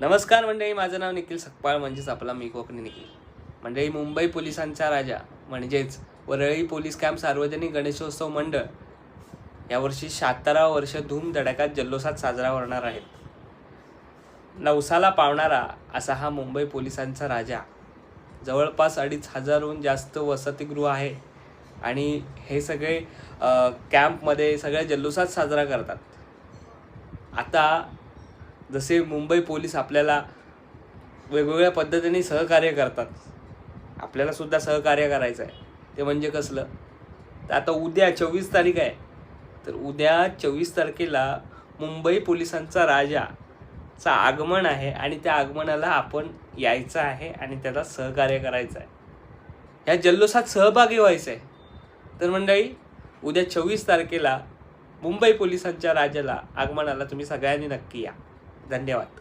नमस्कार मंडळी, माझं नाव निखिल सकपाळ, म्हणजेच आपला मी कोकणी निखिल. मंडळी, मुंबई पोलिसांचा राजा म्हणजेच वरळी पोलीस कॅम्प सार्वजनिक गणेशोत्सव मंडळ यावर्षी 76 वर्ष धूमधडाक्यात जल्लोषात साजरा होणार आहेत. नवसाला पावणारा असा हा मुंबई पोलिसांचा राजा, जवळपास 2,500हून जास्त वसतिगृह आहे आणि हे सगळे कॅम्पमध्ये सगळ्या जल्लोषात साजरा करतात. आता जसे मुंबई पोलीस आपल्याला वेगवेगळ्या पद्धतीने सहकार्य करतात, आपल्याला सुद्धा सहकार्य करायचं आहे. ते म्हणजे कसलं, तर आता उद्या 24 तारीख आहे, तर उद्या 24 तारखेला मुंबई पोलिसांचा राजाचा आगमन आहे आणि त्या आगमनाला आपण यायचं आहे आणि त्याला सहकार्य करायचं आहे, ह्या जल्लोषात सहभागी व्हायचं आहे. तर मंडळी, उद्या 24 तारखेला मुंबई पोलिसांच्या राजाला आगमनाला तुम्ही सगळ्यांनी नक्की या. धन्यवाद.